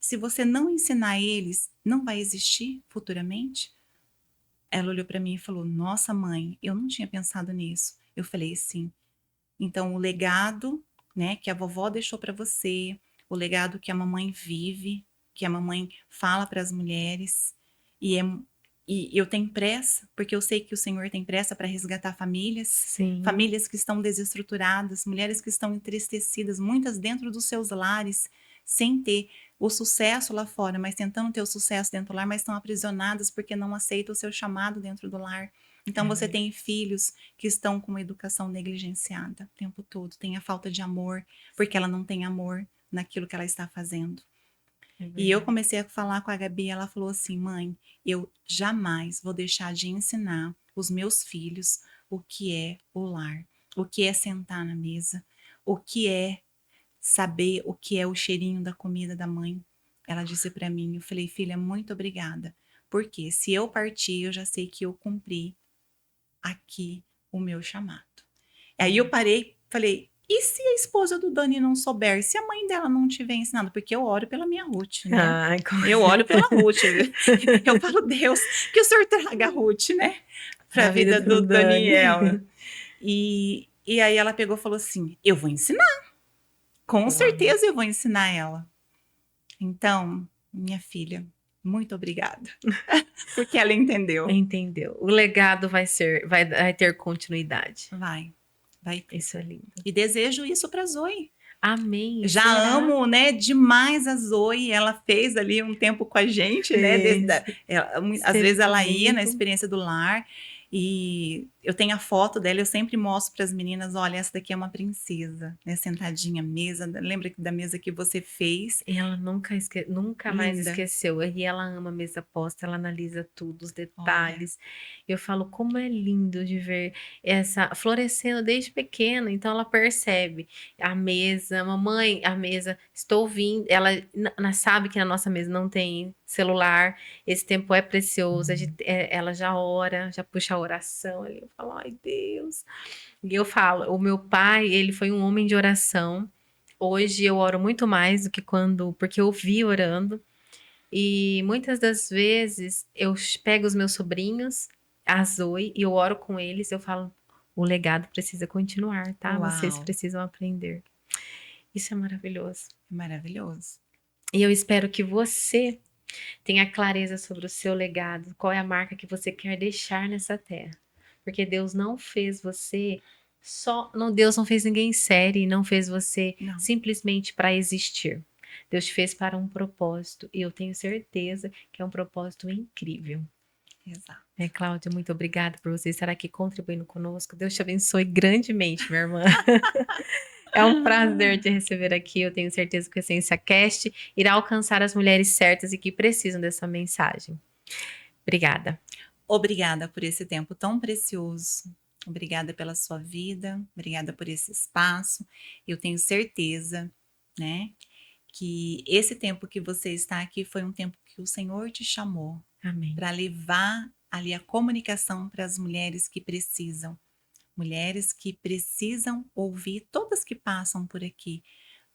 se você não ensinar eles, não vai existir futuramente? Ela olhou para mim e falou: Nossa, mãe, eu não tinha pensado nisso. Eu falei: Sim. Então, o legado, né, que a vovó deixou para você, o legado que a mamãe vive, que a mamãe fala para as mulheres, e, é, e eu tenho pressa, porque eu sei que o Senhor tem pressa para resgatar famílias, Sim, famílias que estão desestruturadas, mulheres que estão entristecidas, muitas dentro dos seus lares, sem ter o sucesso lá fora, mas tentando ter o sucesso dentro do lar, mas estão aprisionadas porque não aceitam o seu chamado dentro do lar. Então, você tem filhos que estão com uma educação negligenciada o tempo todo, tem a falta de amor, porque ela não tem amor naquilo que ela está fazendo. E eu comecei a falar com a Gabi, ela falou assim, mãe, eu jamais vou deixar de ensinar os meus filhos o que é o lar, o que é sentar na mesa, o que é saber o que é o cheirinho da comida da mãe. Ela disse para mim, eu falei, filha, muito obrigada, porque se eu partir, eu já sei que eu cumpri aqui o meu chamado. Aí eu parei, falei, e se a esposa do Dani não souber, se a mãe dela não tiver ensinado? Porque eu oro pela minha Ruth, né? ai, Eu oro pela Ruth. Eu falo, Deus, que o Senhor traga a Ruth, né? Para a a vida vida do do Daniel. Dani. E aí ela pegou e falou assim, eu vou ensinar. Com certeza eu vou ensinar ela. Então, minha filha, muito obrigada. Porque ela entendeu. Entendeu? O legado vai ter continuidade. Vai ter. Isso é lindo. E desejo isso para Zoe. Amém. Já Será? amo, né, demais a Zoe. Ela fez ali um tempo com a gente, né? Fez. Às Esteve vezes ela ia na comigo. experiência do lar e eu tenho a foto dela. Eu sempre mostro para as meninas: olha, essa daqui é uma princesa, né? Sentadinha à mesa. Lembra da mesa que você fez? E ela nunca mais Linda. esqueceu. E ela ama a mesa posta, ela analisa tudo, os Olha, detalhes. Eu falo como é lindo de ver essa florescendo desde pequena. Então ela percebe a mesa, mamãe, a mesa, estou ouvindo. Ela sabe que na nossa mesa não tem celular. Esse tempo é precioso. Ela já ora, já puxa a oração ali. Eu falo, ai Deus. E eu falo, o meu pai, ele foi um homem de oração. Hoje eu oro muito mais do que quando, porque eu vi orando. E muitas das vezes eu pego os meus sobrinhos, a Zoe, e eu oro com eles, eu falo, o legado precisa continuar, tá? Vocês Uau, precisam aprender. Isso é maravilhoso. maravilhoso. E eu espero que você tenha clareza sobre o seu legado, qual é a marca que você quer deixar nessa terra. Porque Deus não fez você Deus não fez ninguém sério e não fez você Não, simplesmente para existir. Deus te fez para um propósito e eu tenho certeza que é um propósito incrível. exato. Cláudia, muito obrigada por você estar aqui contribuindo conosco. Deus te abençoe grandemente, minha irmã. É um prazer te receber aqui. Eu tenho certeza que o Essência Cast irá alcançar as mulheres certas e que precisam dessa mensagem. Obrigada. Obrigada por esse tempo tão precioso. Obrigada pela sua vida, obrigada por esse espaço. Eu tenho certeza, né, que esse tempo que você está aqui foi um tempo que o Senhor te chamou Amém. para levar ali a comunicação para as mulheres que precisam ouvir, todas que passam por aqui.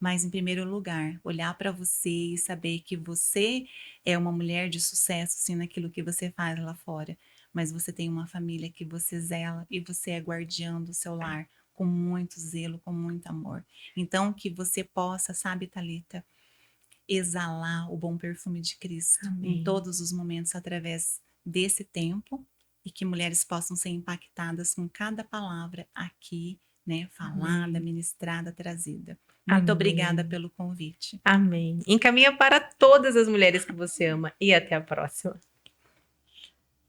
Mas, em primeiro lugar, olhar para você e saber que você é uma mulher de sucesso, sim, naquilo que você faz lá fora. Mas você tem uma família que você zela e você é guardiã do seu lar com muito zelo, com muito amor. Então, que você possa, sabe, Thalita, exalar o bom perfume de Cristo em Amém. todos os momentos através desse tempo e que mulheres possam ser impactadas com cada palavra aqui, né, falada, Amém. ministrada, trazida. Muito obrigada Amém. pelo convite. Amém. Encaminha para todas as mulheres que você ama e até a próxima.